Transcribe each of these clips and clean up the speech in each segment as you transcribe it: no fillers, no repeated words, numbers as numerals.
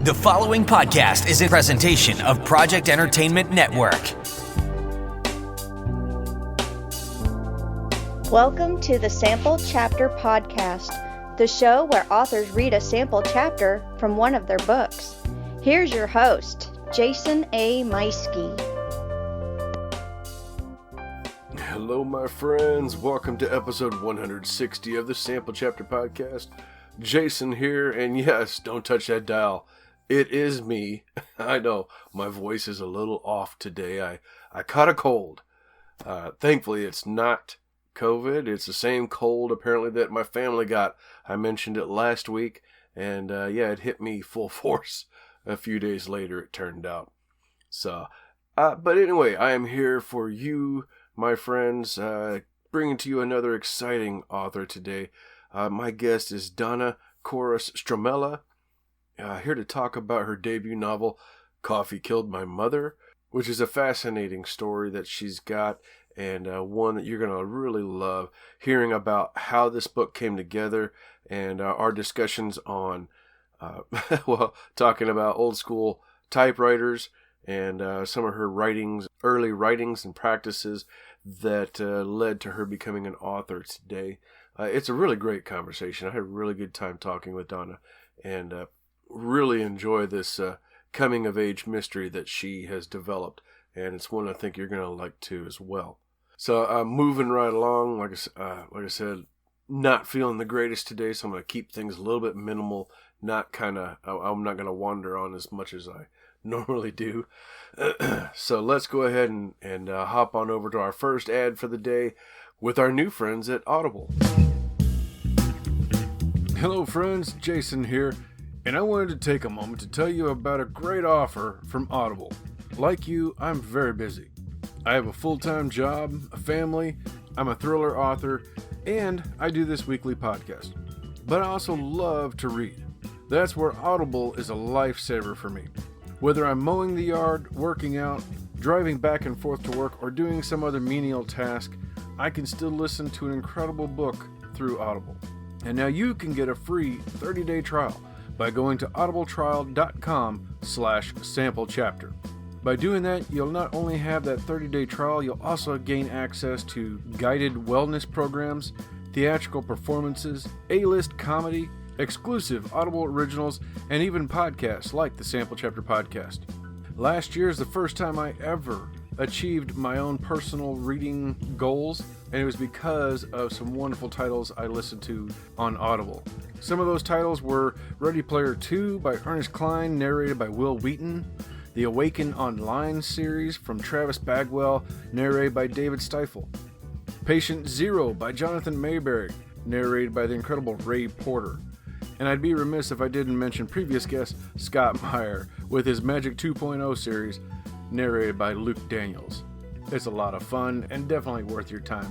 The following podcast is a presentation of Project Entertainment Network. Welcome to the Sample Chapter Podcast, the show where authors read a sample chapter from one of their books. Here's your host, Jason A. Meiske. Hello, my friends. Welcome to episode 160 of the Sample Chapter Podcast. Jason here, and yes, don't touch that dial. It is me. I know, my voice is a little off today. I caught a cold. Thankfully, it's not COVID. It's the same cold, apparently, that my family got. I mentioned it last week, and it hit me full force a few days later, it turned out. So, but anyway, I am here for you, my friends, bringing to you another exciting author today. My guest is Donna Koros Stramella, here to talk about her debut novel, Coffee Killed My Mother, which is a fascinating story that she's got, and one that you're going to really love, hearing about how this book came together, and our discussions on, talking about old school typewriters, and some of her early writings and practices that led to her becoming an author today. It's a really great conversation. I had a really good time talking with Donna, and really enjoy this coming-of-age mystery that she has developed, and it's one I think you're going to like too as well. So moving right along, like I said, not feeling the greatest today, so I'm going to keep things a little bit minimal. I'm not going to wander on as much as I normally do. So let's go ahead and hop on over to our first ad for the day with our new friends at Audible. Hello friends, Jason here, and I wanted to take a moment to tell you about a great offer from Audible. Like you, I'm very busy. I have a full-time job, a family, I'm a thriller author, and I do this weekly podcast. But I also love to read. That's where Audible is a lifesaver for me. Whether I'm mowing the yard, working out, driving back and forth to work, or doing some other menial task, I can still listen to an incredible book through Audible. And now you can get a free 30-day trial by going to audibletrial.com/samplechapter. By doing that, you'll not only have that 30-day trial, you'll also gain access to guided wellness programs, theatrical performances, A-list comedy, exclusive Audible originals, and even podcasts like the Sample Chapter Podcast. Last year is the first time I ever achieved my own personal reading goals, and it was because of some wonderful titles I listened to on Audible. Some of those titles were Ready Player 2 by Ernest Cline, narrated by Will Wheaton, the Awaken Online series from Travis Bagwell, narrated by David Stiefel, Patient Zero by Jonathan Mayberry, narrated by the incredible Ray Porter. And I'd be remiss if I didn't mention previous guest Scott Meyer with his Magic 2.0 series, narrated by Luke Daniels. It's a lot of fun and definitely worth your time.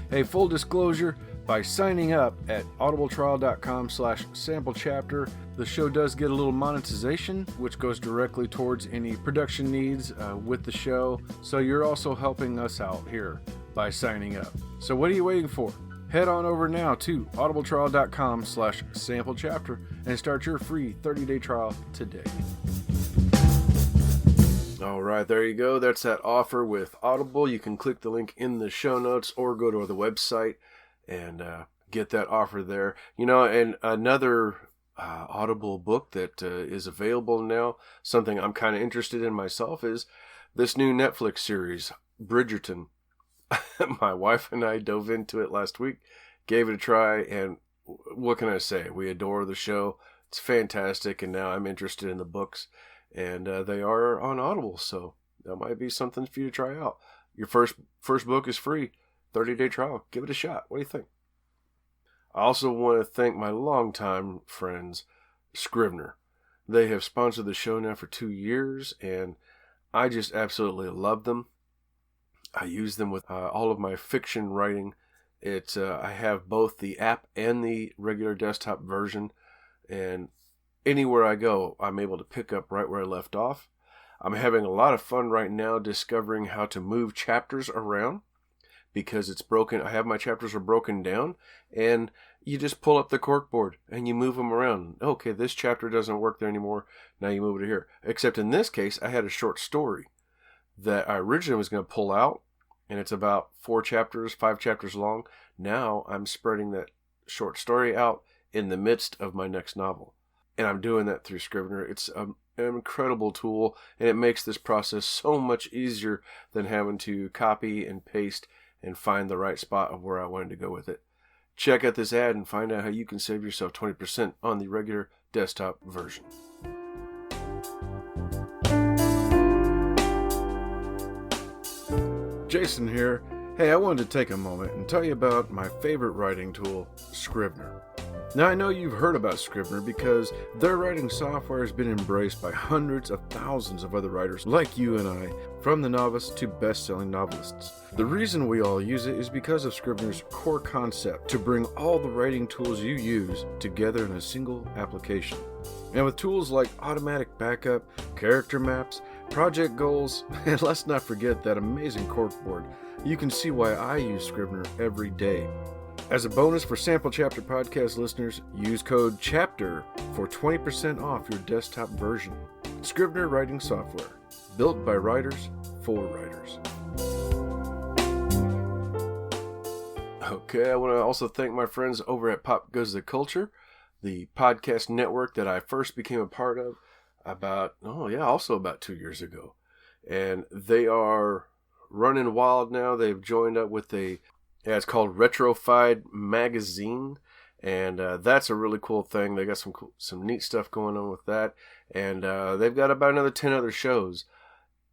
Hey, full disclosure, by signing up at audibletrial.com/samplechapter, the show does get a little monetization, which goes directly towards any production needs with the show. So you're also helping us out here by signing up. So what are you waiting for? Head on over now to audibletrial.com/samplechapter and start your free 30-day trial today. All right, there you go. That's that offer with Audible. You can click the link in the show notes or go to the website and get that offer there. You know, and another Audible book that is available now, something I'm kind of interested in myself, is this new Netflix series, Bridgerton. My wife and I dove into it last week, gave it a try, and what can I say? We adore the show. It's fantastic, and now I'm interested in the books. And they are on Audible, so that might be something for you to try out. Your first book is free, 30-day trial. Give it a shot. What do you think? I also want to thank my longtime friends, Scrivener. They have sponsored the show now for 2 years, and I just absolutely love them. I use them with all of my fiction writing. I have both the app and the regular desktop version, and anywhere I go, I'm able to pick up right where I left off. I'm having a lot of fun right now discovering how to move chapters around because it's broken. I have my chapters are broken down, and You just pull up the corkboard and you move them around. Okay, this chapter doesn't work there anymore. Now you move it here. Except in this case, I had a short story that I originally was going to pull out, and it's about 5 chapters long. Now I'm spreading that short story out in the midst of my next novel. And I'm doing that through Scrivener. It's an incredible tool, and it makes this process so much easier than having to copy and paste and find the right spot of where I wanted to go with it. Check out this ad and find out how you can save yourself 20% on the regular desktop version. Jason here. Hey, I wanted to take a moment and tell you about my favorite writing tool, Scrivener. Now, I know you've heard about Scrivener because their writing software has been embraced by hundreds of thousands of other writers like you and I, from the novice to best-selling novelists. The reason we all use it is because of Scrivener's core concept to bring all the writing tools you use together in a single application. And with tools like automatic backup, character maps, project goals, and let's not forget that amazing corkboard, you can see why I use Scrivener every day. As a bonus for Sample Chapter Podcast listeners, use code CHAPTER for 20% off your desktop version. Scrivener writing software, built by writers for writers. Okay, I want to also thank my friends over at Pop Goes the Culture, the podcast network that I first became a part of about 2 years ago. And they are running wild now. They've joined up with it's called Retrofied Magazine, and that's a really cool thing. They got some neat stuff going on with that, and they've got about another 10 other shows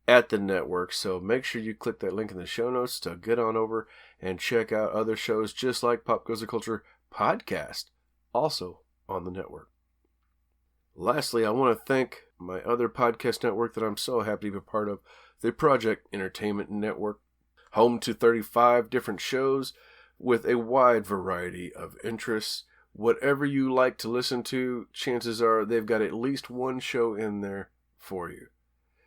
at the network, so make sure you click that link in the show notes to get on over and check out other shows just like Pop Goes the Culture podcast, also on the network. Lastly, I want to thank my other podcast network that I'm so happy to be a part of, the Project Entertainment Network, home to 35 different shows with a wide variety of interests. Whatever you like to listen to, chances are they've got at least one show in there for you.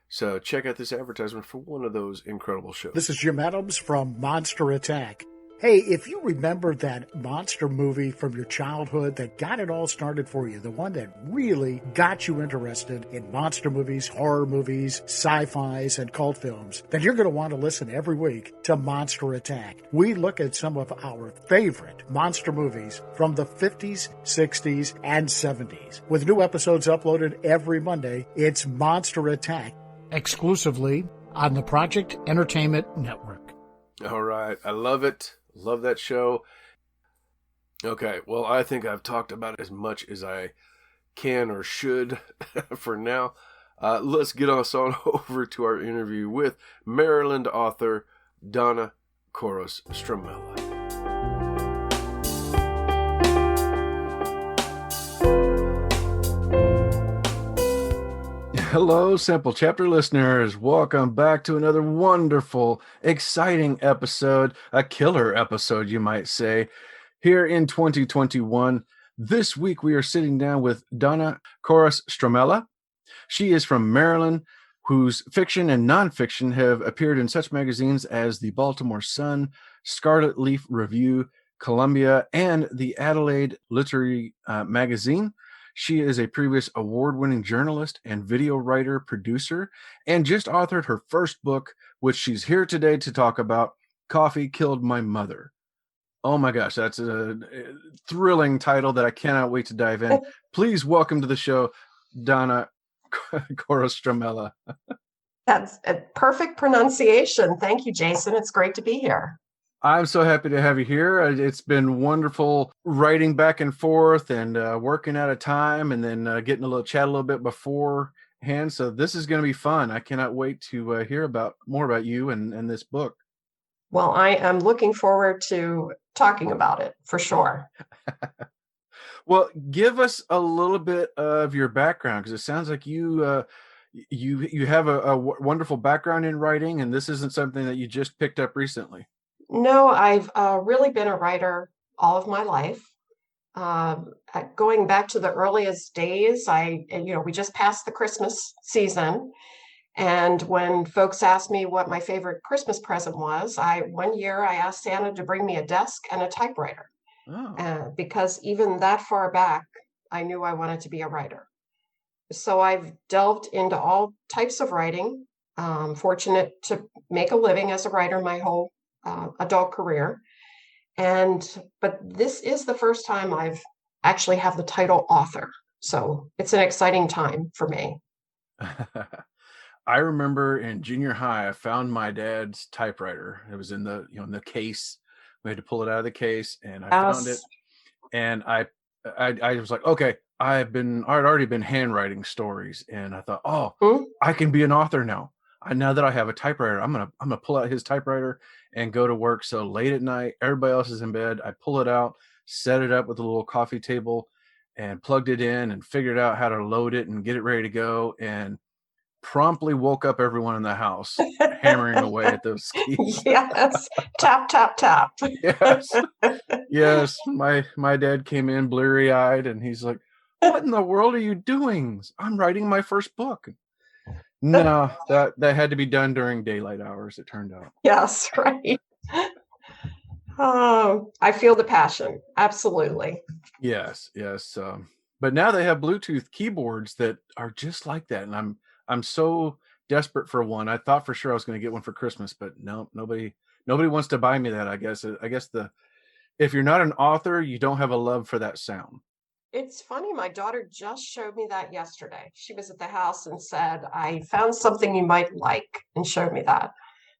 So check out this advertisement for one of those incredible shows. This is Jim Adams from Monster Attack. Hey, if you remember that monster movie from your childhood that got it all started for you, the one that really got you interested in monster movies, horror movies, sci-fis, and cult films, then you're going to want to listen every week to Monster Attack. We look at some of our favorite monster movies from the 50s, 60s, and 70s. With new episodes uploaded every Monday, it's Monster Attack, exclusively on the Project Entertainment Network. All right, I love it. Love that show. Okay, well, I think I've talked about it as much as I can or should for now. Let's get us on over to our interview with Maryland author Donna Koros Stramella. Hello, Sample Chapter listeners. Welcome back to another wonderful, exciting episode, a killer episode, you might say, here in 2021. This week, we are sitting down with Donna Koros Stramella. She is from Maryland, whose fiction and nonfiction have appeared in such magazines as the Baltimore Sun, Scarlet Leaf Review, Columbia, and the Adelaide Literary Magazine. She is a previous award-winning journalist and video writer, producer, and just authored her first book, which she's here today to talk about, Coffee Killed My Mother. Oh my gosh, that's a thrilling title that I cannot wait to dive in. Please welcome to the show, Donna Koros Stramella. That's a perfect pronunciation. Thank you, Jason. It's great to be here. I'm so happy to have you here. It's been wonderful writing back and forth and working out of time and then getting a little chat a little bit beforehand. So this is going to be fun. I cannot wait to hear more about you and this book. Well, I am looking forward to talking about it for sure. Well, give us a little bit of your background, because it sounds like you have a wonderful background in writing, and this isn't something that you just picked up recently. No, I've really been a writer all of my life. Going back to the earliest days, we just passed the Christmas season. And when folks asked me what my favorite Christmas present was, one year I asked Santa to bring me a desk and a typewriter. because even that far back, I knew I wanted to be a writer. So I've delved into all types of writing. Fortunate to make a living as a writer my whole adult career. But this is the first time I've actually have the title author. So it's an exciting time for me. I remember in junior high, I found my dad's typewriter. It was in the, in the case. We had to pull it out of the case, and I found it. And I was like, okay, I'd already been handwriting stories, and I thought, I can be an author now. Now that I have a typewriter, I'm gonna pull out his typewriter and go to work. So late at night, everybody else is in bed. I pull it out, set it up with a little coffee table, and plugged it in, and figured out how to load it and get it ready to go, and promptly woke up everyone in the house hammering away at those keys. Yes. Tap, tap, tap. Yes. My dad came in bleary-eyed, and he's like, what in the world are you doing? I'm writing my first book. No, that had to be done during daylight hours, it turned out. Yes, right. I feel the passion. Absolutely. Yes. But now they have Bluetooth keyboards that are just like that, and I'm so desperate for one. I thought for sure I was going to get one for Christmas, but no, nobody wants to buy me that. I guess if you're not an author, you don't have a love for that sound. It's funny. My daughter just showed me that yesterday. She was at the house and said, I found something you might like, and showed me that.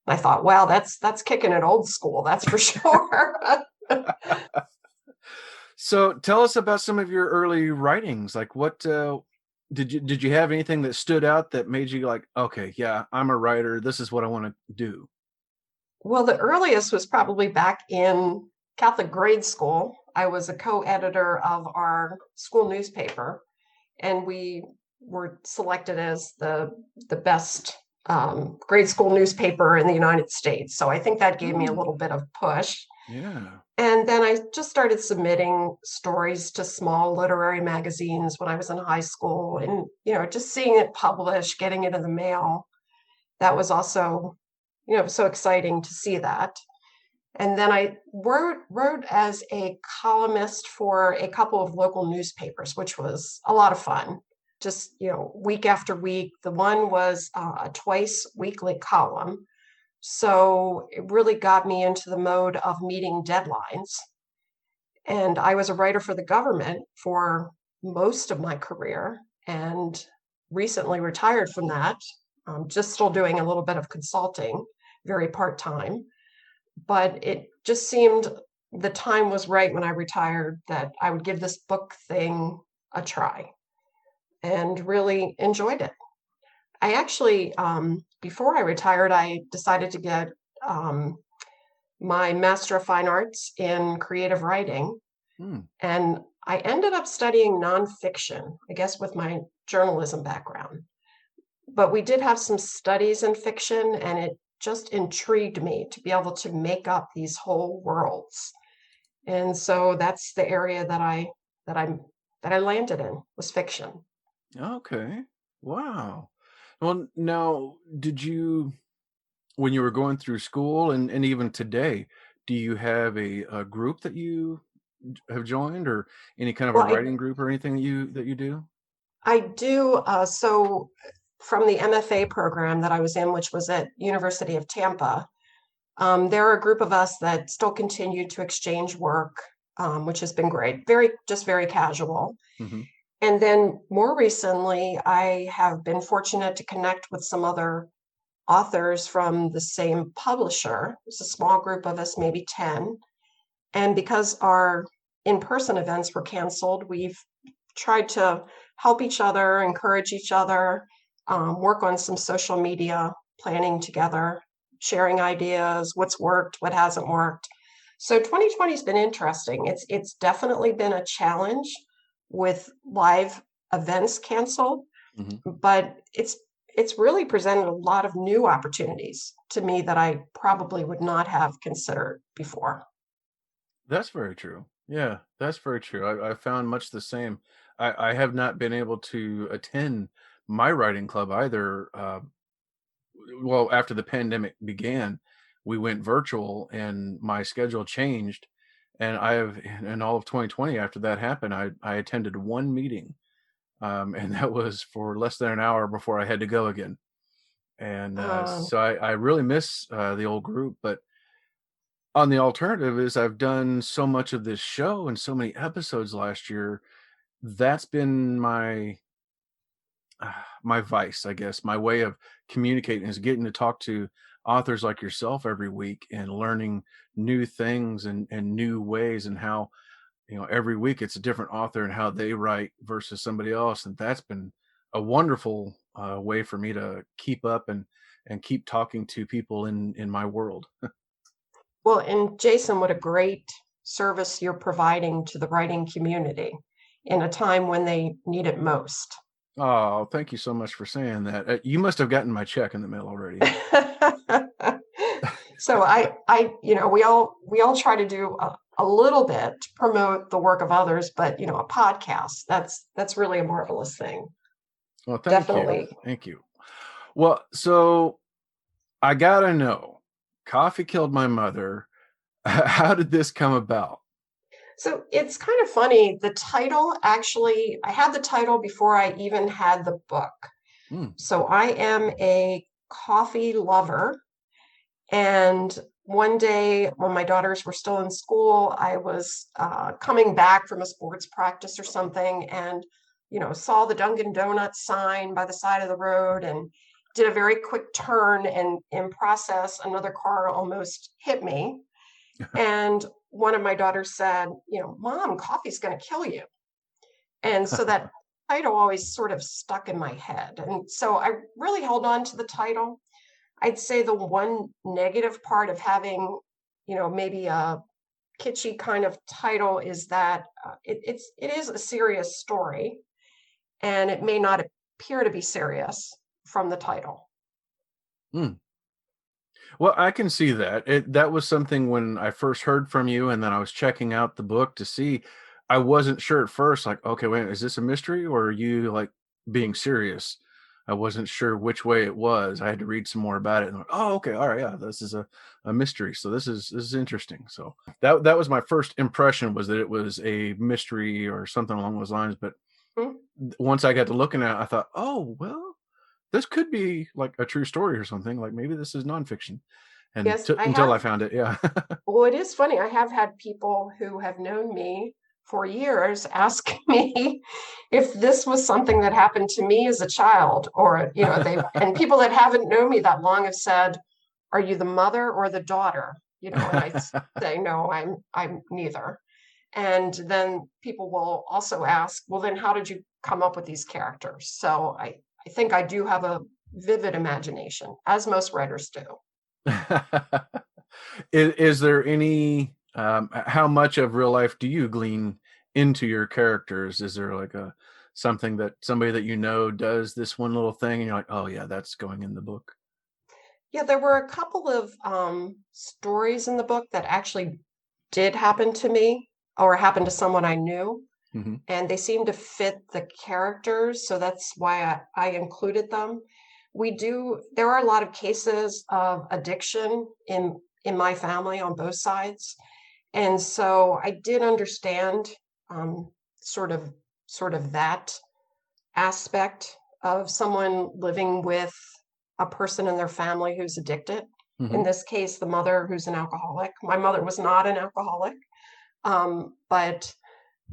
And I thought, wow, that's kicking it old school. That's for sure. So tell us about some of your early writings. Like what, did you have anything that stood out that made you like, okay, yeah, I'm a writer. This is what I want to do? Well, the earliest was probably back in Catholic grade school. I was a co-editor of our school newspaper, and we were selected as the best grade school newspaper in the United States. So I think that gave me a little bit of push. Yeah. And then I just started submitting stories to small literary magazines when I was in high school, and just seeing it published, getting it in the mail. That was also, so exciting to see that. And then I wrote as a columnist for a couple of local newspapers, which was a lot of fun. Just, week after week. The one was a twice weekly column. So it really got me into the mode of meeting deadlines. And I was a writer for the government for most of my career, and recently retired from that. Just still doing a little bit of consulting, very part-time. But it just seemed the time was right when I retired that I would give this book thing a try, and really enjoyed it. I actually, before I retired, I decided to get my Master of Fine Arts in creative writing. And I ended up studying nonfiction, I guess, with my journalism background. But we did have some studies in fiction, and it just intrigued me to be able to make up these whole worlds. And so that's the area that I landed in, was fiction. Okay. Wow. Well, now, did you, when you were going through school and even today, do you have a group that you have joined, or any kind of a writing group or anything that you do? I do. So from the MFA program that I was in, which was at University of Tampa, there are a group of us that still continue to exchange work, which has been great. Very casual. Mm-hmm. And then more recently, I have been fortunate to connect with some other authors from the same publisher. It's a small group of us, maybe 10. And because our in-person events were canceled, we've tried to help each other, encourage each other, work on some social media planning together, sharing ideas, what's worked, what hasn't worked. So 2020 has been interesting. It's definitely been a challenge with live events canceled, but it's really presented a lot of new opportunities to me that I probably would not have considered before. That's very true. Yeah, that's very true. I found much the same. I have not been able to attend my writing club either. Well, after the pandemic began, we went virtual, and my schedule changed. And in all of 2020, after that happened, I attended one meeting, and that was for less than an hour before I had to go again. And Um, so I really miss the old group. But on the alternative is I've done so much of this show and so many episodes last year. That's been my vice, I guess. My way of communicating is getting to talk to authors like yourself every week and learning new things and new ways, and how, every week it's a different author and how they write versus somebody else. And that's been a wonderful way for me to keep up and keep talking to people in my world. well, and Jason, what a great service you're providing to the writing community in a time when they need it most. Oh, thank you so much for saying that. You must have gotten my check in the mail already. So we all try to do a little bit to promote the work of others, but a podcast, that's really a marvelous thing. Well, thank Definitely. you. Thank you. Well, so I gotta know, coffee killed my mother. How did this come about? So it's kind of funny. The title, actually, I had the title before I even had the book. So I am a coffee lover. And one day when my daughters were still in school, I was coming back from a sports practice or something, and saw the Dunkin' Donuts sign by the side of the road and did a very quick turn, and in process, another car almost hit me. And one of my daughters said, Mom, coffee's going to kill you. And so that title always sort of stuck in my head. And so I really held on to the title. I'd say the one negative part of having, maybe a kitschy kind of title is that it is a serious story, and it may not appear to be serious from the title. Well, I can see that. That was something when I first heard from you, and then I was checking out the book to see. I wasn't sure at first, like, okay, wait, is this a mystery or are you like being serious? I wasn't sure which way it was. I had to read some more about it, and oh, okay, all right, yeah, this is a mystery. So this is interesting. So that was my first impression, was that it was a mystery or something along those lines. But once I got to looking at it, I thought, oh, well, this could be like a true story or something. Like maybe this is nonfiction. And Yes, until I found it, yeah. Well, it is funny. I have had people who have known me for years ask me if this was something that happened to me as a child, or and people that haven't known me that long have said, "Are you the mother or the daughter?" And I say, "No, I'm neither." And then people will also ask, "Well, then how did you come up with these characters?" So I think I do have a vivid imagination, as most writers do. Is there any how much of real life do you glean into your characters? Is there like something that somebody that does this one little thing and you're like, oh yeah, that's going in the book? Yeah, there were a couple of stories in the book that actually did happen to me or happened to someone I knew, and they seemed to fit the characters, so that's why I included them. There are a lot of cases of addiction in my family on both sides. And so I did understand sort of that aspect of someone living with a person in their family who's addicted. In this case, the mother who's an alcoholic. My mother was not an alcoholic, but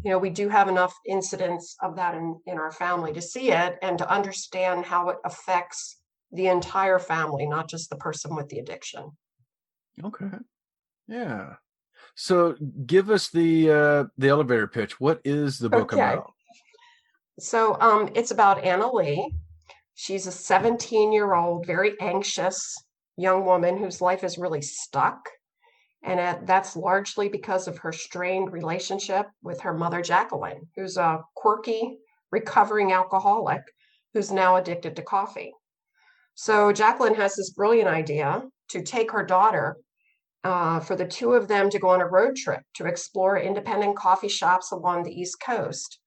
we do have enough incidents of that in our family to see it and to understand how it affects the entire family, not just the person with the addiction. Okay. Yeah. So give us the elevator pitch. What is the book about? So it's about Anna Lee. She's a 17-year-old, very anxious young woman whose life is really stuck. And that's largely because of her strained relationship with her mother, Jacqueline, who's a quirky, recovering alcoholic who's now addicted to coffee. So Jacqueline has this brilliant idea to take her daughter for the two of them to go on a road trip to explore independent coffee shops along the East Coast.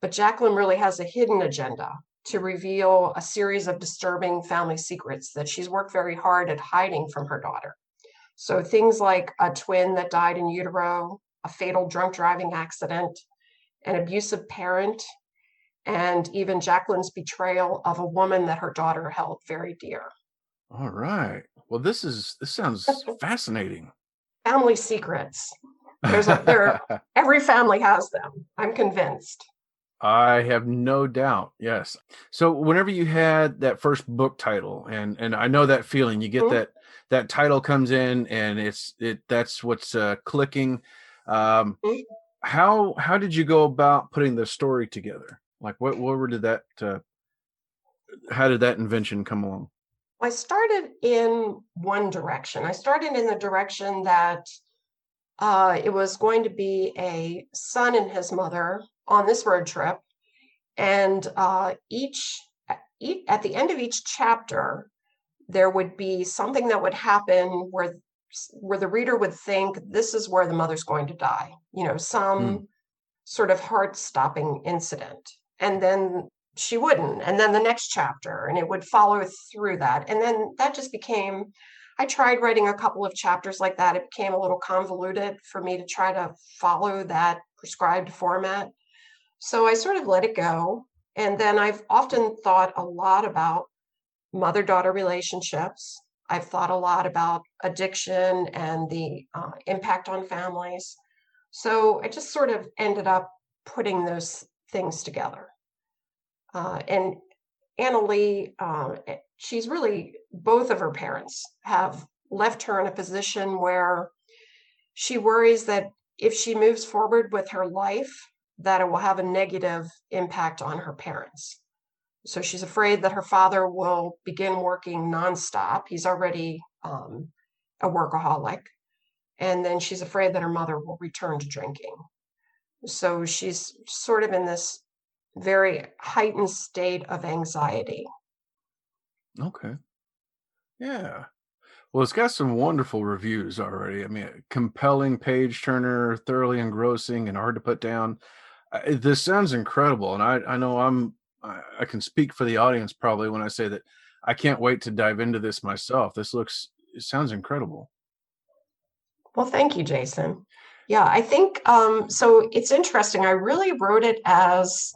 But Jacqueline really has a hidden agenda to reveal a series of disturbing family secrets that she's worked very hard at hiding from her daughter. So things like a twin that died in utero, a fatal drunk driving accident, an abusive parent, and even Jacqueline's betrayal of a woman that her daughter held very dear. All right. Well, this sounds fascinating. Family secrets. Every family has them. I'm convinced. I have no doubt. Yes. So whenever you had that first book title, and I know that feeling, you get that title comes in and that's what's clicking. How did you go about putting the story together? Like how did that invention come along? I started in one direction. I started in the direction that it was going to be a son and his mother on this road trip. And at the end of each chapter, there would be something that would happen where the reader would think this is where the mother's going to die, some sort of heart-stopping incident. And then she wouldn't. And then the next chapter, and it would follow through that. And then that just became, I tried writing a couple of chapters like that. It became a little convoluted for me to try to follow that prescribed format. So I sort of let it go. And then I've often thought a lot about mother-daughter relationships. I've thought a lot about addiction and the impact on families. So I just sort of ended up putting those things together. And Anna Lee, she's really, both of her parents have left her in a position where she worries that if she moves forward with her life, that it will have a negative impact on her parents. So she's afraid that her father will begin working nonstop. He's already a workaholic. And then she's afraid that her mother will return to drinking. So she's sort of in this very heightened state of anxiety. Okay. Yeah. Well, it's got some wonderful reviews already. I mean, a compelling page turner, thoroughly engrossing, and hard to put down. This sounds incredible, and I know I can speak for the audience probably when I say that I can't wait to dive into this myself. It sounds incredible. Well, thank you, Jason. Yeah, I think so. It's interesting. I really wrote it as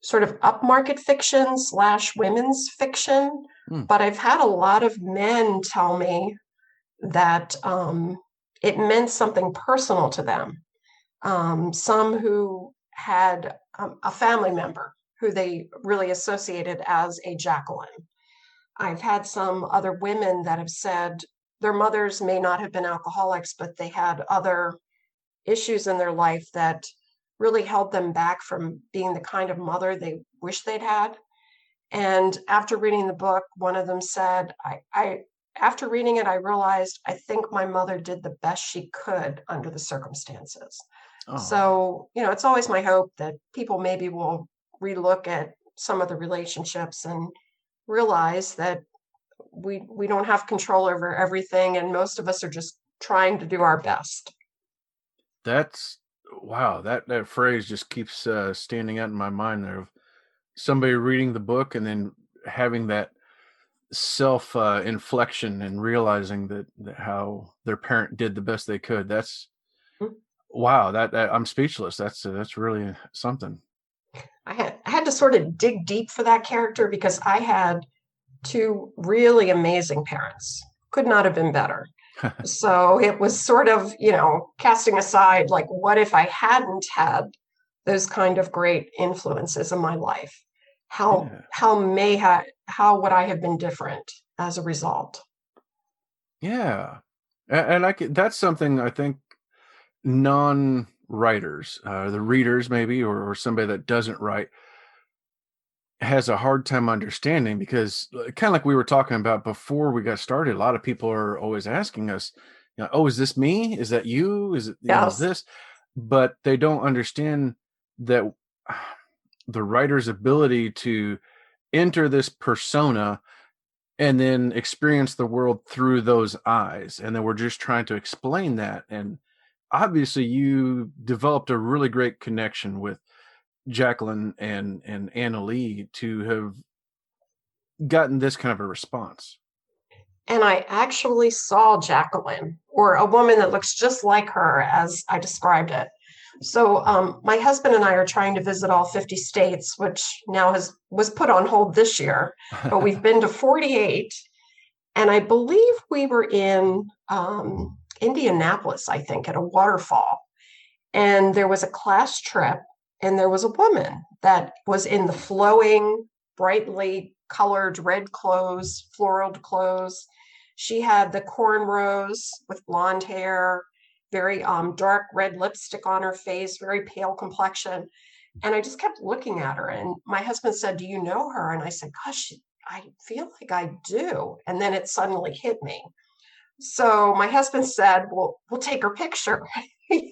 sort of upmarket fiction / women's fiction, but I've had a lot of men tell me that it meant something personal to them. Some who had a family member who they really associated as a Jacqueline. I've had some other women that have said their mothers may not have been alcoholics, but they had other issues in their life that really held them back from being the kind of mother they wish they'd had. And after reading the book, one of them said, after reading it, I realized I think my mother did the best she could under the circumstances. Oh. So, it's always my hope that people maybe will relook at some of the relationships and realize that we don't have control over everything, and most of us are just trying to do our best. Wow, that phrase just keeps standing out in my mind there, of somebody reading the book and then having that self inflection and realizing that how their parent did the best they could. Wow, that I'm speechless. That's really something. I had to sort of dig deep for that character because I had two really amazing parents. Could not have been better. So it was sort of, casting aside, like, what if I hadn't had those kind of great influences in my life? How would I have been different as a result? Yeah. And that's something I think non-writers, the readers maybe, or somebody that doesn't write, has a hard time understanding, because kind of like we were talking about before we got started, a lot of people are always asking us, oh, is this me? Is that you? Is it Yes. This? But they don't understand that the writer's ability to enter this persona and then experience the world through those eyes. And then we're just trying to explain that. And obviously you developed a really great connection with Jacqueline and Anna Lee to have gotten this kind of a response. and I actually saw Jacqueline, or a woman that looks just like her as I described it. So my husband and I are trying to visit all 50 states, which now was put on hold this year, but we've been to 48. And I believe we were in Indianapolis, I think, at a waterfall. And there was a class trip, and there was a woman that was in the flowing, brightly colored red clothes, floral clothes. She had the cornrows with blonde hair, very dark red lipstick on her face, very pale complexion. And I just kept looking at her. And my husband said, "Do you know her?" And I said, "Gosh, I feel like I do." And then it suddenly hit me. So my husband said, "Well, we'll take her picture."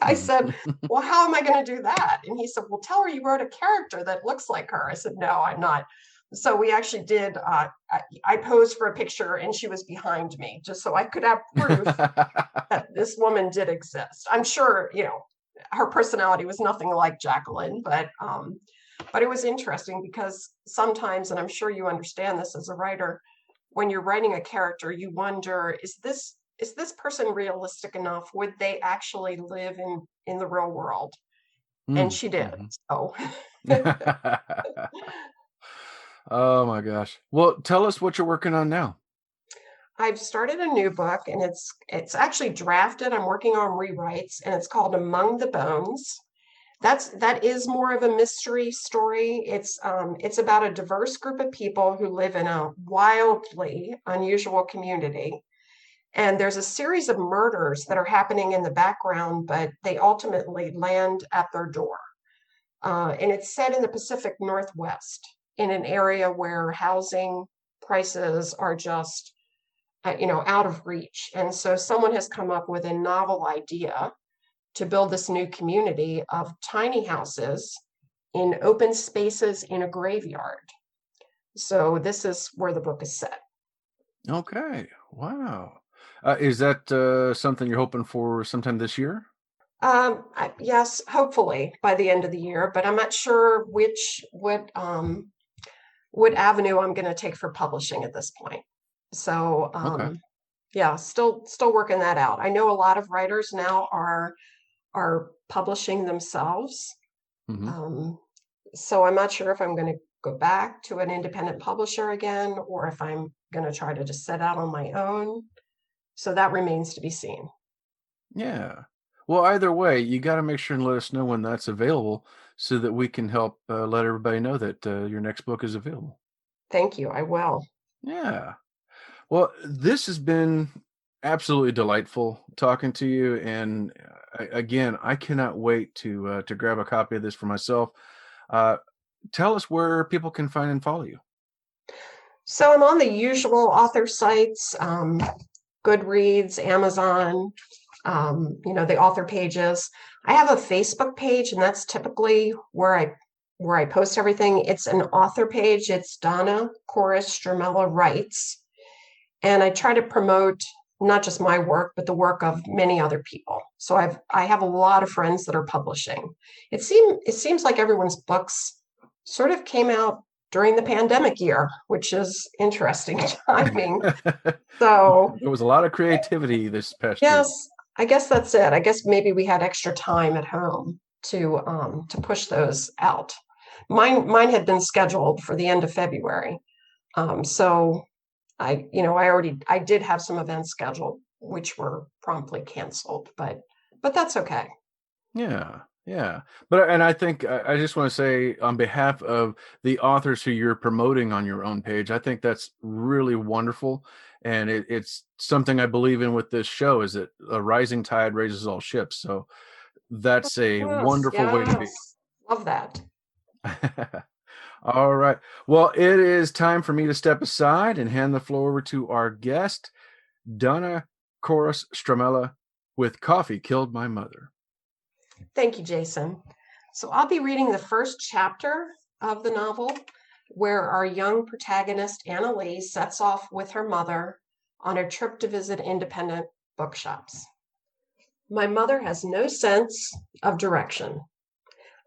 I said, "Well, how am I going to do that?" And he said, "Well, tell her you wrote a character that looks like her." I said, "No, I'm not." So we actually did. I posed for a picture, and she was behind me, just so I could have proof that this woman did exist. I'm sure, her personality was nothing like Jacqueline, but it was interesting because sometimes, and I'm sure you understand this as a writer, when you're writing a character, you wonder, is this person realistic enough? Would they actually live in the real world? And she did. So. Oh my gosh. Well, tell us what you're working on now. I've started a new book, and it's actually drafted. I'm working on rewrites, and it's called Among the Bones. That is more of a mystery story. It's about a diverse group of people who live in a wildly unusual community. And there's a series of murders that are happening in the background, but they ultimately land at their door. And it's set in the Pacific Northwest, in an area where housing prices are just, out of reach. And so someone has come up with a novel idea to build this new community of tiny houses in open spaces in a graveyard. So this is where the book is set. Okay. What? Is that something you're hoping for sometime this year? Yes, hopefully by the end of the year, but I'm not sure what avenue I'm going to take for publishing at this point. So, Okay. yeah, still working that out. I know a lot of writers now are publishing themselves. So I'm not sure if I'm going to go back to an independent publisher again, or if I'm going to try to just set out on my own. So that remains to be seen. Yeah. Well, either way, you got to make sure and let us know when that's available so that we can help let everybody know that your next book is available. Thank you. I will. Yeah. Well, this has been absolutely delightful talking to you. And again, I cannot wait to grab a copy of this for myself. Tell us where people can find and follow you. So I'm on the usual author sites, Goodreads, Amazon, the author pages. I have a Facebook page, and that's typically where I post everything. It's an author page. It's Donna Koros Stramella Writes. And I try to promote not just my work, but the work of many other people. So I have a lot of friends that are publishing. It seems like everyone's books sort of came out during the pandemic year, which is interesting timing. So there was a lot of creativity this past year. Yes, I guess that's it. I guess maybe we had extra time at home to push those out. Mine had been scheduled for the end of February. So I did have some events scheduled which were promptly canceled, but that's okay. Yeah. Yeah. And I think I just want to say on behalf of the authors who you're promoting on your own page, I think that's really wonderful. And it's something I believe in with this show is that a rising tide raises all ships. So that's a wonderful way to be. Love that. All right. Well, it is time for me to step aside and hand the floor over to our guest, Donna Koros Stramella, with Coffee Killed My Mother. Thank you, Jason. So I'll be reading the first chapter of the novel, where our young protagonist, Anna Lee, sets off with her mother on a trip to visit independent bookshops. My mother has no sense of direction.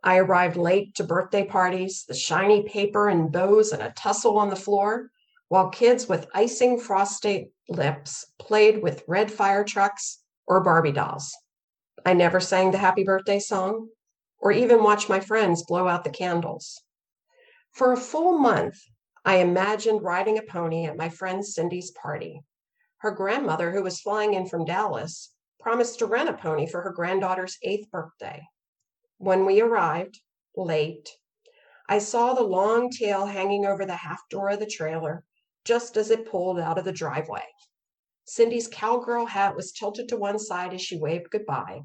I arrived late to birthday parties, the shiny paper and bows and a tussle on the floor, while kids with icing frosted lips played with red fire trucks or Barbie dolls. I never sang the happy birthday song or even watched my friends blow out the candles. For a full month, I imagined riding a pony at my friend Cindy's party. Her grandmother, who was flying in from Dallas, promised to rent a pony for her granddaughter's 8th birthday. When we arrived, late, I saw the long tail hanging over the half door of the trailer just as it pulled out of the driveway. Cindy's cowgirl hat was tilted to one side as she waved goodbye.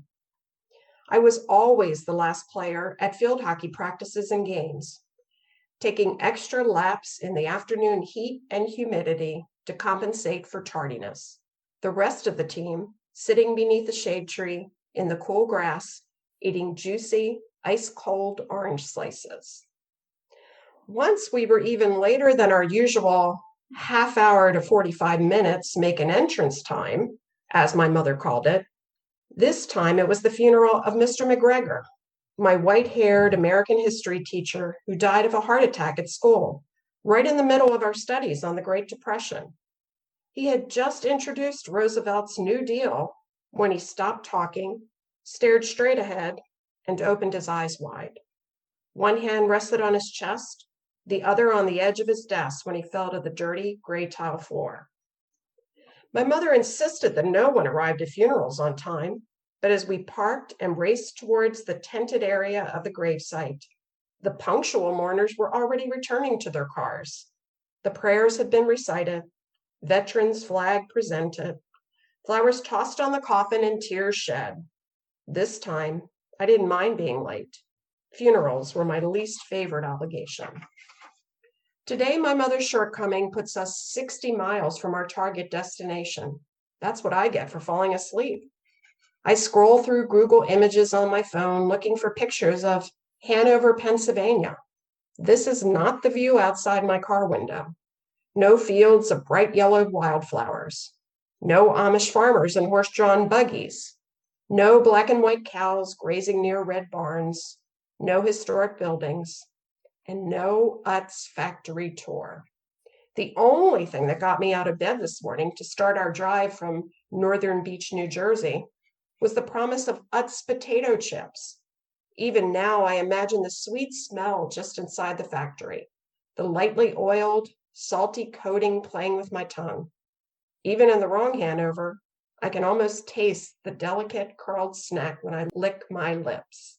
I was always the last player at field hockey practices and games, taking extra laps in the afternoon heat and humidity to compensate for tardiness. The rest of the team sitting beneath the shade tree in the cool grass, eating juicy, ice-cold orange slices. Once we were even later than our usual half hour to 45 minutes make an entrance time, as my mother called it. This time it was the funeral of Mr. McGregor, my white-haired American history teacher who died of a heart attack at school, right in the middle of our studies on the Great Depression. He had just introduced Roosevelt's New Deal when he stopped talking, stared straight ahead, and opened his eyes wide. One hand rested on his chest, the other on the edge of his desk when he fell to the dirty gray tile floor. My mother insisted that no one arrived at funerals on time, but as we parked and raced towards the tented area of the gravesite, the punctual mourners were already returning to their cars. The prayers had been recited, veterans' flag presented, flowers tossed on the coffin, and tears shed. This time, I didn't mind being late. Funerals were my least favorite obligation. Today, my mother's shortcoming puts us 60 miles from our target destination. That's what I get for falling asleep. I scroll through Google Images on my phone looking for pictures of Hanover, Pennsylvania. This is not the view outside my car window. No fields of bright yellow wildflowers. No Amish farmers in horse-drawn buggies. No black and white cows grazing near red barns. No historic buildings. And no Utz factory tour. The only thing that got me out of bed this morning to start our drive from Northern Beach, New Jersey, was the promise of Utz potato chips. Even now, I imagine the sweet smell just inside the factory, the lightly oiled, salty coating playing with my tongue. Even in the wrong Hanover, I can almost taste the delicate curled snack when I lick my lips.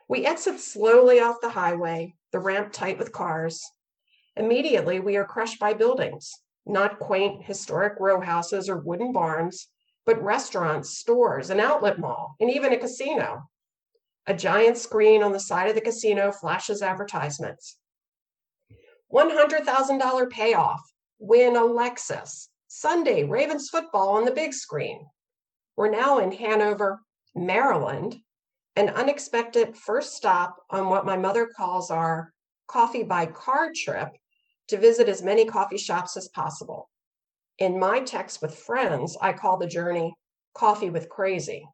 We exit slowly off the highway, the ramp tight with cars. Immediately, we are crushed by buildings, not quaint historic row houses or wooden barns, but restaurants, stores, an outlet mall, and even a casino. A giant screen on the side of the casino flashes advertisements. $100,000 payoff, win a Lexus, Sunday Ravens football on the big screen. We're now in Hanover, Maryland, an unexpected first stop on what my mother calls our coffee by car trip to visit as many coffee shops as possible. In my text with friends, I call the journey Coffee with Crazy.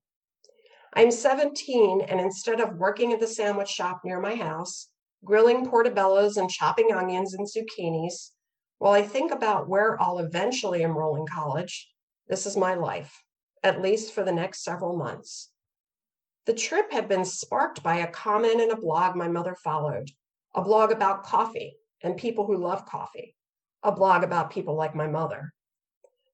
I'm 17, and instead of working at the sandwich shop near my house, grilling portobellos and chopping onions and zucchinis, while I think about where I'll eventually enroll in college, this is my life, at least for the next several months. The trip had been sparked by a comment in a blog my mother followed, a blog about coffee and people who love coffee, a blog about people like my mother.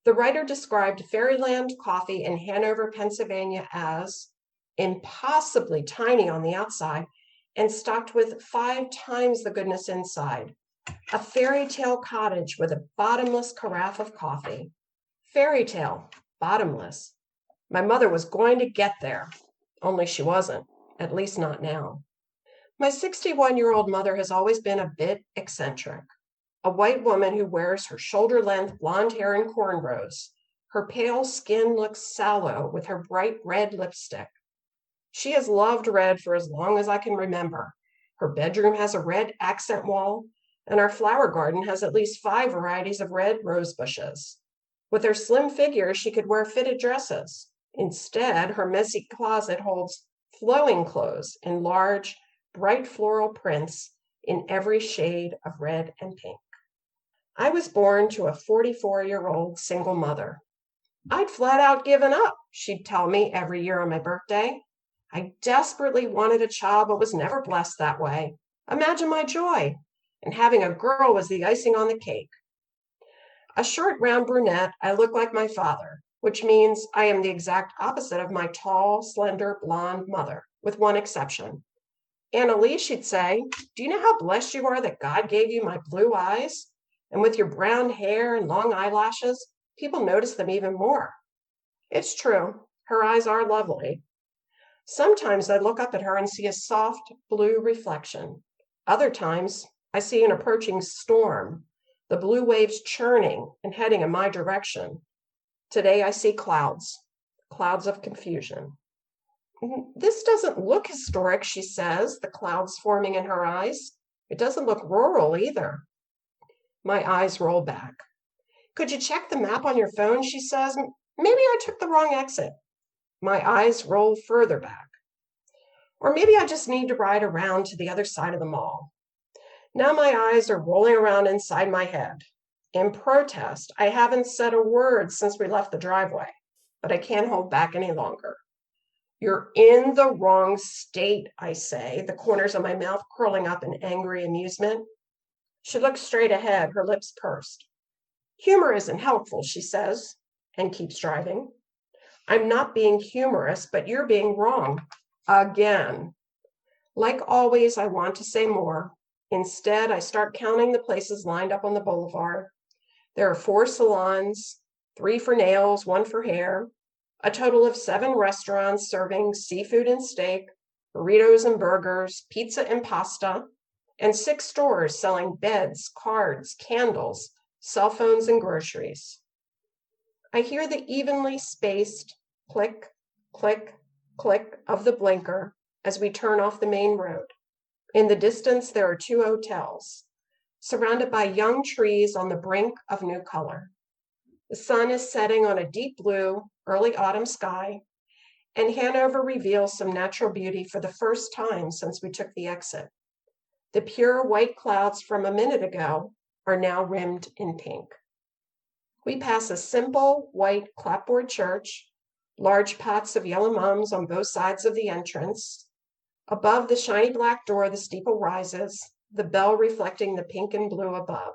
The writer described Fairyland Coffee in Hanover, Pennsylvania as impossibly tiny on the outside and stocked with 5 times the goodness inside. A fairy tale cottage with a bottomless carafe of coffee. Fairy tale, bottomless. My mother was going to get there, only she wasn't, at least not now. My 61-year-old mother has always been a bit eccentric. A white woman who wears her shoulder-length blonde hair in cornrows. Her pale skin looks sallow with her bright red lipstick. She has loved red for as long as I can remember. Her bedroom has a red accent wall, and our flower garden has at least 5 varieties of red rose bushes. With her slim figure, she could wear fitted dresses. Instead, her messy closet holds flowing clothes in large, bright floral prints in every shade of red and pink. I was born to a 44-year-old single mother. I'd flat out given up, she'd tell me every year on my birthday. I desperately wanted a child, but was never blessed that way. Imagine my joy. And having a girl was the icing on the cake. A short, round brunette, I look like my father, which means I am the exact opposite of my tall, slender, blonde mother, with one exception. Annalise, she'd say, do you know how blessed you are that God gave you my blue eyes? And with your brown hair and long eyelashes, people notice them even more. It's true, her eyes are lovely. Sometimes I look up at her and see a soft blue reflection. Other times, I see an approaching storm, the blue waves churning and heading in my direction. Today I see clouds of confusion. This doesn't look historic, she says, the clouds forming in her eyes. It doesn't look rural either. My eyes roll back. Could you check the map on your phone, she says. Maybe I took the wrong exit. My eyes roll further back. Or maybe I just need to ride around to the other side of the mall. Now my eyes are rolling around inside my head. In protest, I haven't said a word since we left the driveway, but I can't hold back any longer. You're in the wrong state, I say, the corners of my mouth curling up in angry amusement. She looks straight ahead, her lips pursed. Humor isn't helpful, she says, and keeps driving. I'm not being humorous, but you're being wrong. Again. Like always, I want to say more. Instead, I start counting the places lined up on the boulevard. There are 4 salons, 3 for nails, 1 for hair, a total of 7 restaurants serving seafood and steak, burritos and burgers, pizza and pasta, and 6 stores selling beds, cards, candles, cell phones, and groceries. I hear the evenly spaced click, click, click of the blinker as we turn off the main road. In the distance, there are 2 hotels, surrounded by young trees on the brink of new color. The sun is setting on a deep blue, early autumn sky, and Hanover reveals some natural beauty for the first time since we took the exit. The pure white clouds from a minute ago are now rimmed in pink. We pass a simple white clapboard church, large pots of yellow mums on both sides of the entrance. Above the shiny black door, the steeple rises, the bell reflecting the pink and blue above.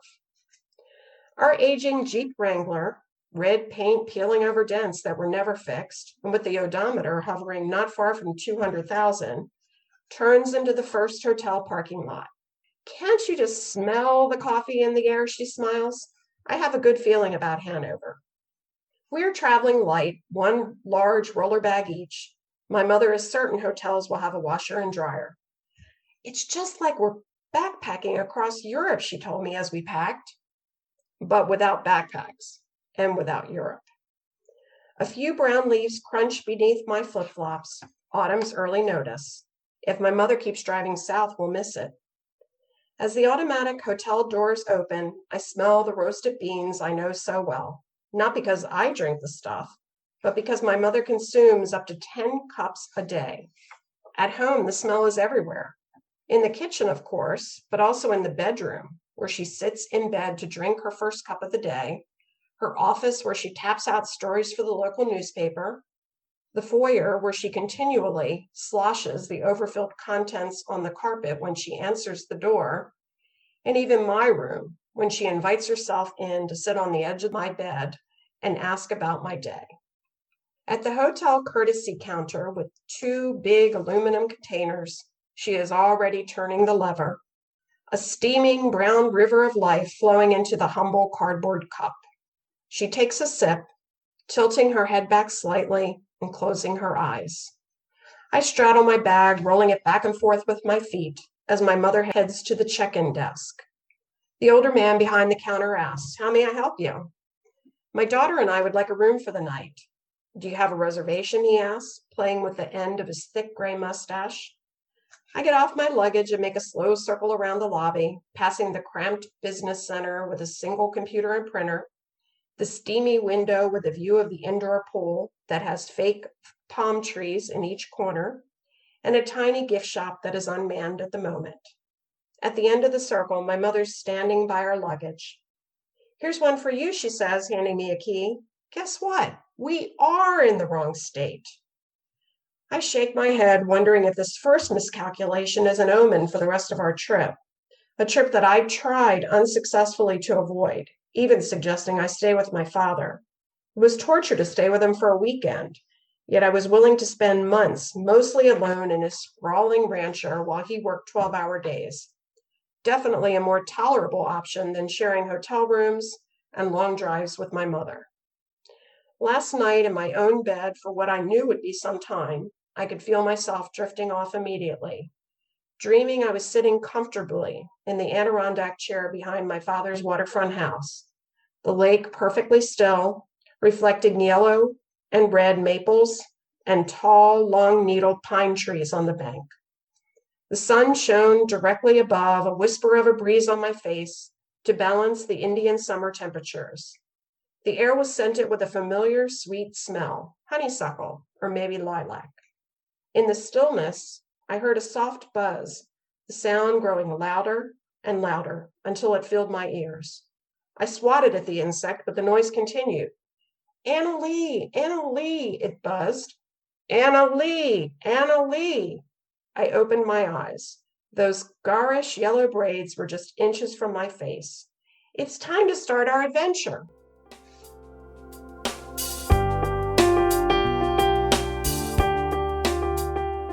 Our aging Jeep Wrangler, red paint peeling over dents that were never fixed, and with the odometer hovering not far from 200,000, turns into the first hotel parking lot. Can't you just smell the coffee in the air, she smiles. I have a good feeling about Hanover. We are traveling light, 1 large roller bag each. My mother is certain hotels will have a washer and dryer. It's just like we're backpacking across Europe, she told me as we packed, but without backpacks and without Europe. A few brown leaves crunch beneath my flip-flops, autumn's early notice. If my mother keeps driving south, we'll miss it. As the automatic hotel doors open, I smell the roasted beans I know so well, not because I drink the stuff, but because my mother consumes up to 10 cups a day. At home, the smell is everywhere. In the kitchen, of course, but also in the bedroom, where she sits in bed to drink her first cup of the day, her office where she taps out stories for the local newspaper, the foyer where she continually sloshes the overfilled contents on the carpet when she answers the door, and even my room when she invites herself in to sit on the edge of my bed and ask about my day. At the hotel courtesy counter with 2 big aluminum containers, she is already turning the lever, a steaming brown river of life flowing into the humble cardboard cup. She takes a sip, tilting her head back slightly and closing her eyes. I straddle my bag, rolling it back and forth with my feet as my mother heads to the check-in desk. The older man behind the counter asks, "How may I help you?" "My daughter and I would like a room for the night." "Do you have a reservation?" he asks, playing with the end of his thick gray mustache. I get off my luggage and make a slow circle around the lobby, passing the cramped business center with a single computer and printer, the steamy window with a view of the indoor pool that has fake palm trees in each corner, and a tiny gift shop that is unmanned at the moment. At the end of the circle, my mother's standing by our luggage. Here's one for you, she says, handing me a key. Guess what? We are in the wrong state. I shake my head, wondering if this first miscalculation is an omen for the rest of our trip, a trip that I tried unsuccessfully to avoid, even suggesting I stay with my father. It was torture to stay with him for a weekend, yet I was willing to spend months, mostly alone in his sprawling rancher while he worked 12-hour days. Definitely a more tolerable option than sharing hotel rooms and long drives with my mother. Last night in my own bed for what I knew would be some time, I could feel myself drifting off immediately, dreaming I was sitting comfortably in the Adirondack chair behind my father's waterfront house, the lake perfectly still, reflecting yellow and red maples and tall, long-needled pine trees on the bank. The sun shone directly above, a whisper of a breeze on my face to balance the Indian summer temperatures. The air was scented with a familiar sweet smell, honeysuckle or maybe lilac. In the stillness, I heard a soft buzz, the sound growing louder and louder until it filled my ears. I swatted at the insect, but the noise continued. Anna Lee, it buzzed. Anna Lee, Anna Lee. I opened my eyes. Those garish yellow braids were just inches from my face. It's time to start our adventure.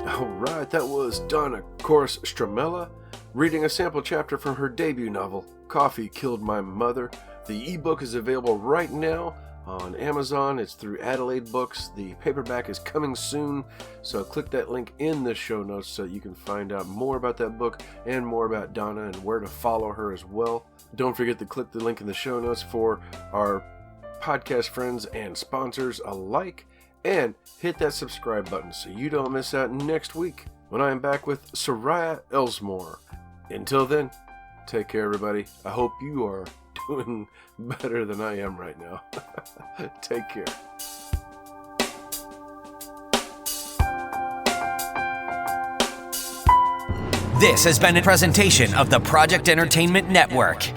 All right, that was Donna Koros Stramella reading a sample chapter from her debut novel, Coffee Killed My Mother. The ebook is available right now on Amazon. It's through Adelaide Books. The paperback is coming soon, so click that link in the show notes so that you can find out more about that book and more about Donna and where to follow her as well. Don't forget to click the link in the show notes for our podcast friends and sponsors alike, and hit that subscribe button so you don't miss out next week when I am back with Soraya Elsmore. Until then, take care, everybody. I hope you are doing better than I am right now. Take care. This has been a presentation of the Project Entertainment Network.